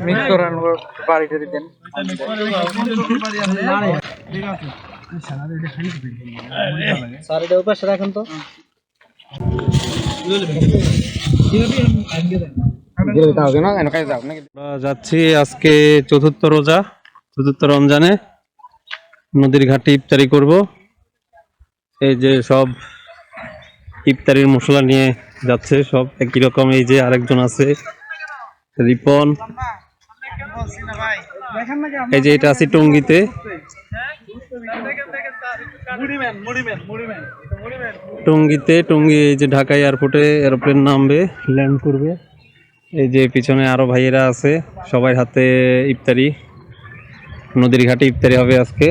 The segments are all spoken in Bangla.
মিক্স করার বাড়িতে দিতেন স্যার এটা উপাস রাখেন তো যাচ্ছি আজকে চতুর্থ রমজানে নদীর ঘাটে ইফতারি করব। এই যে সব ইফতারির মশলা নিয়ে যাচ্ছে সব একই রকম। এই যে আরেকজন আছে রিপন, এই যে এটা আছে টঙ্গিতে। টঙ্গি এই যে ঢাকা এয়ারপোর্টে এরোপ্লেন নামবে, ল্যান্ড করবে। এই যে পিছনে আরো ভাইয়েরা আছে, সবাই হাতে ইফতারি। নদীর ঘাটে ইফতারি হবে আজকে।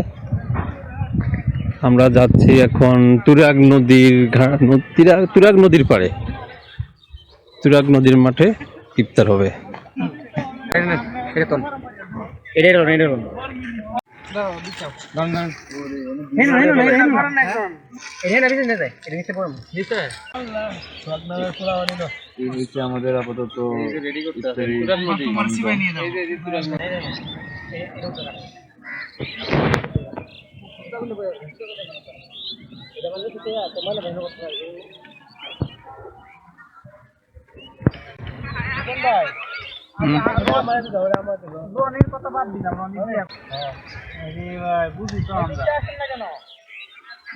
আমরা যাচ্ছি এখন তুরাগ নদীর পাড়ে, তুরাগ নদীর মাঠে ইফতার হবে। আমাদের আপাতত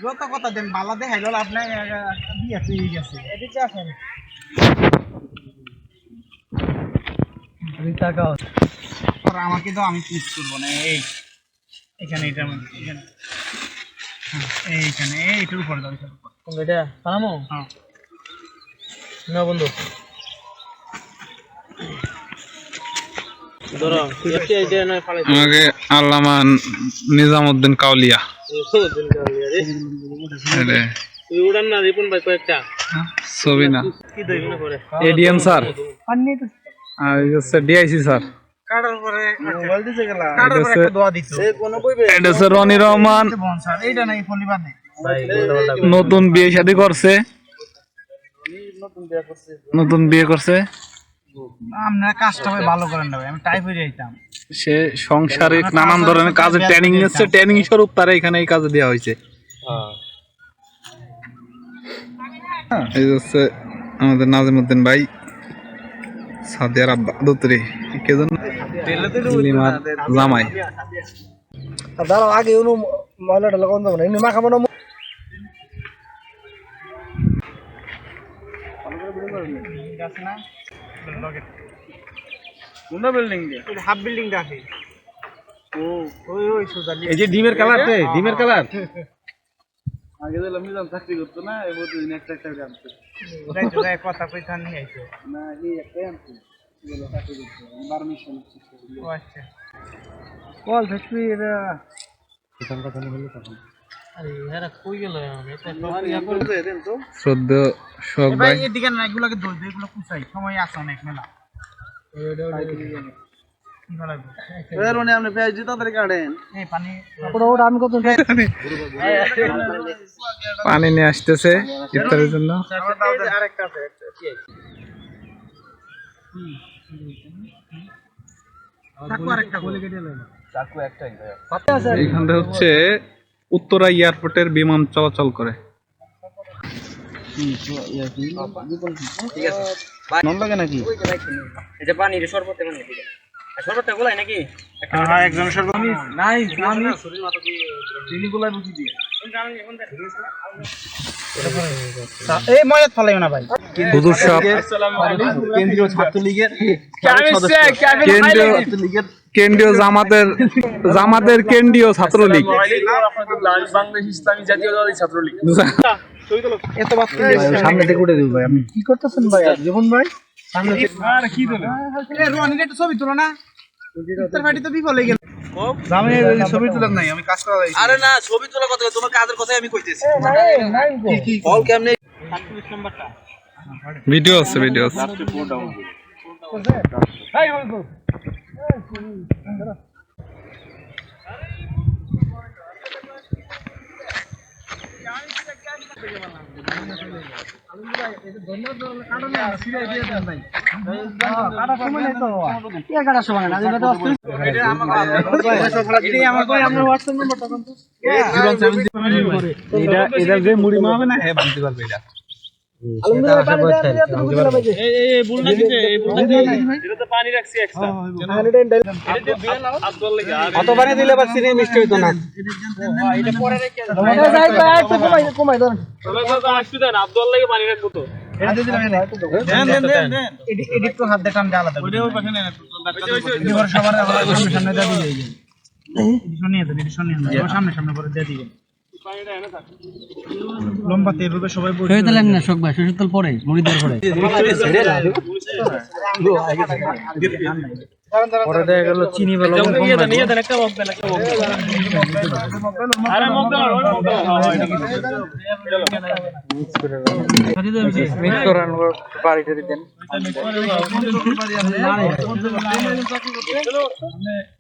যত কথা দেন বালা দেখাইল আপনার আমাকে তো আমি পিস করবো না। এইখানে এইটার মধ্যে এইখানে এইটার উপরে দাও, এটা বানাবো। হ্যাঁ না বন্ধু আমাকে আল্লামা নিজামউদ্দিন কাউলিয়া ছবি না এডিএম স্যার আর ডিআইসি স্যার রনি রহমান নতুন বিয়ে শাদী করছে, নতুন বিয়ে করছে। আপনারা কাজটা ভালো করেন না ভাই, আমি টাইপে যাইতাম। সে সংসারিক নানান ধরনের কাজে ট্রেনিং নিচ্ছে, ট্রেনিং স্বরূপ তারা এখানে এই কাজে দেওয়া হয়েছে। এই হচ্ছে আমাদের নাজিমউদ্দিন ভাই, সাদিয়ার আব্বা দোতরে কেজন লিমার জামাই। দাঁড়াও আগে উনি ময়লাটা লাগান যাবো না, এমনি মাখাবো না। হাফ বিল্ডিং আছে। এই যে ডিমের কালার, ডিমের কালার আগে দিলাম নিজাম চাকরি করতো না, এবার দিন একটা আনছে কথা কইতা নিয়ে আইছো না, এই একটাই আনছে বলে চাকরি করতো পারমিশন। ও আচ্ছা কল ফ্যাক্টরি এরা কিষান কথা হলো তখন। আরে এরা কই গেল? এটা ইয়া করে দেন তো সদ্য শোক ভাই এদিকে না, এগুলোকে দই দই, এগুলো কুচাই সময় আছে অনেক মেলা। পানি নিয়ে আসতেছে ইফতারের জন্য। এইখানটা হচ্ছে উত্তরা এয়ারপোর্টের বিমান চলাচল করে। লাগে নাকি এটা পানি শরবত শরবত গোলাই নাকি? হ্যাঁ একজন শরবত নাই, আমি শরীর মাথা দিয়ে চিনি গোলাই বুঝি দিয়ে এই ময়দাত ফলাইও না ভাই। হুজুর সাহেব কেন্দ্রীয় ছাত্রলীগের কেন্দ্রীয় জামাতের কেন্দ্রীয় ছাত্রলীগ। বাংলাদেশ ইসলামী জাতীয়তাবাদী ছাত্রলীগ। এত বাচ্চা সামনে থেকে উঠে দিব ভাই। আপনি কি করতেছেন ভাই? জীবন ভাই সামনে আর কি তোলে? এ রনি একটা ছবি তোলো না, ইফতার পার্টি তো বিফলে গেল। আমি ছবি তোলার নাই, আমি কাজ করা যাই। আরে না ছবি তোলা কথা, তোমার কাজের কথাই আমি কইতেছি। কি কল কেমনে 47 নাম্বারটা ভিডিও আছে, ভিডিও আছে। এই বলতো এটা যে মুড়ি মা হবে না হ্যাঁ বানতে পারবে এটা অত পানি দিলে বা চিনি মিষ্টি হইতো না হাত দেখান আলাদা সামনে সামনে করে দিয়ে দিবেন লম্বা তেল রূপে সবাই বসে দিলেন না শোক ভাই শেষ তেল পরে মুড়ি দেওয়ার পরে দেখা গেল চিনি বা লবণ কম লাগে নিয়ে দেন একটা মগ দেন একটা মগ আরে মগ দাও মিক্স করান বাড়িতে দিবেন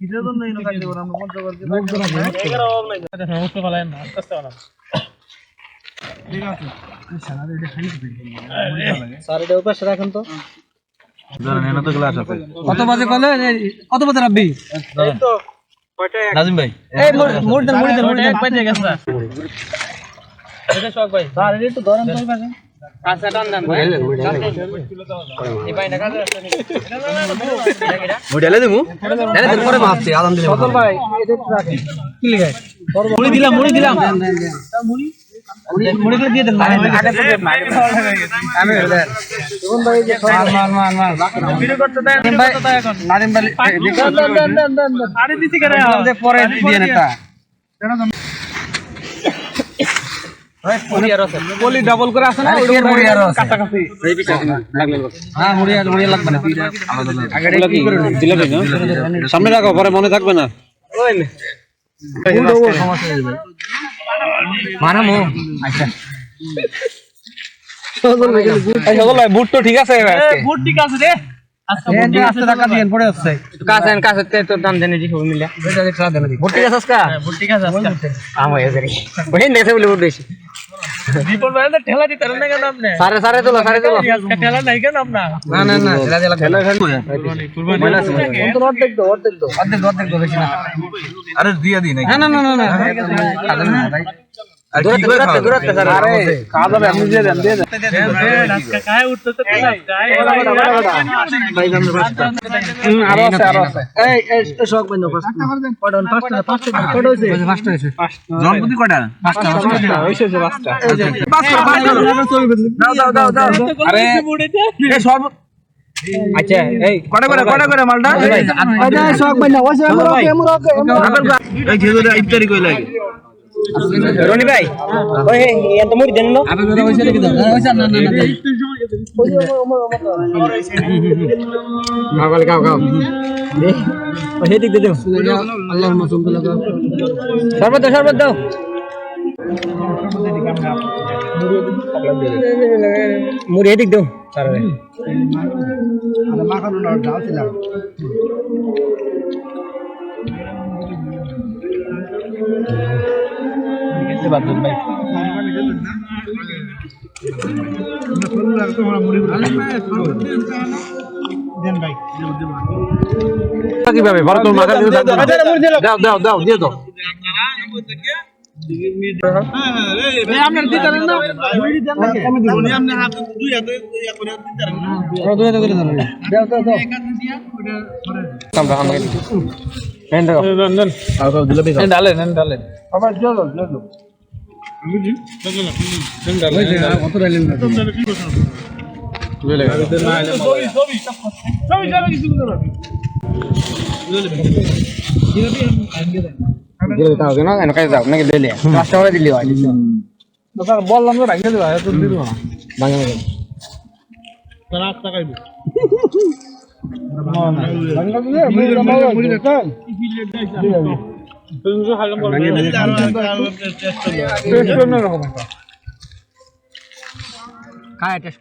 ইদের জন্য ইনো কাজ দেব আমরা পঞ্চগড় কে মগ দেব এগারো নাই সমস্ত ফলায় না আস্তে আস্তে ঠিক আছে সারা এটা খালি স্যার এটা উপরে রাখেন তো ধরেন এনে তো গ্লাস আছে কত বাজে কলে কত বাজে রাব্বি এই তো কয়টা নাজিম ভাই এই মোড় দেন এক পাইতে গেছে এটা শখ ভাই স্যার এটা একটু ধরেন তো ভাই কাঁচা টান দেন ভাই এই ভাই না কাজে আসছে মোড়ালে দেবো এনে দেন পরে মাপছি আদান দিলে সদল ভাই এটা একটু রাখেন কি লিখায় মুড়ি দিলাম মুড়ি মুড়ি করে দিয়ে দেন আগে থেকে আমি দেন কোন ভাই যে মার ভিডিও করতে দেন ভাই এখন নারিম ভাই দেন আরে দিছি করে আমাদের পরে দিয়ে নেতা পলি ডাবল করে আছে না ওই মুড়ি আর আছে কাটাকাটি এই পিছে লাগলে হ্যাঁ মুড়ি লাগবে না আগে কি করে দিলে না সামনে রাখো পরে মনে থাকবে না ওই নে সমস্যা হয়ে যাবে মারামো আচ্ছা সদল ভাই বুট তো ঠিক আছে আজকে বুট ঠিক আছে রে আজকে আস্তে টাকা দিয়েন পড়ে আছে কাছে তো দাম দেন জি সব মিলে এটা টাকা দেন বুট ঠিক আছে আজকে বুট ঠিক আছে আজকে কাম হয়ে যাবে ওই নেছে বলে বুট দিছি রিপোর্ট বাইরে ঠেলা দিতে না কেন আপনি সারে তোলো আজকে ঠেলা নাই কেন আপনা না ঠেলা কুরবানি কোন তো অর্ধেক দো বেশি না আরে দিয়া দি না না আর কি করে দূরত্ব স্যার আরে কাজ হবে আপনি দিয়ে দেন আজকে কায় উঠতে তো কায় ভাই জান আরো আছে এই শক বন্ধ ফার্স্ট কত হইছে জনপতি কয়টা পাঁচটা হইছে যে পাঁচটা দাও আরে এই সর্ব আচ্ছা এই কটা করে মালটা আচ্ছা শক বন্ধ ওইছে আমরা এই যেগুলো ইফতারি কই লাগে রনি ভাই ওই এত মুড়ি দেন না আপনি দাদা হইছে কি দাদা হইছে না মাগাল গাও ওই হেদিক দে দাও আল্লাহুম্মা সাল্লি আলা শরবত দাও মুড়ি হেদিক দাও সারা রে আরে মাখানো না ডাল ছিল बात भाई কিভাবে ভারত মাথা দাও দিয়ে দাও আপনার দিতে পারেন না আপনি হাত দুই হাতে ইয়া করে দিতে পারেন না দুই হাতে করে দাও কাম রাখা নাই নেন আর সব দিলে বেশ ডালেন আবার চলো বুঝি ডালেন কত ডালেন না তুই লাগা না আইলে সবই যাবে কিছু করো গেলে তাও কেন এনে কাজ দাও নাকি দিলে 5 টাকা দিলি হয় তো স্যার বললাম তো ভাঙিয়ে দিবা এত দিও না ভাঙা গেল 7 টাকা দিই ভাঙা দিলে মুড়ি দাও তুমি হালকা বল টেস্ট করো টেস্ট করো না রকম খায় টেস্ট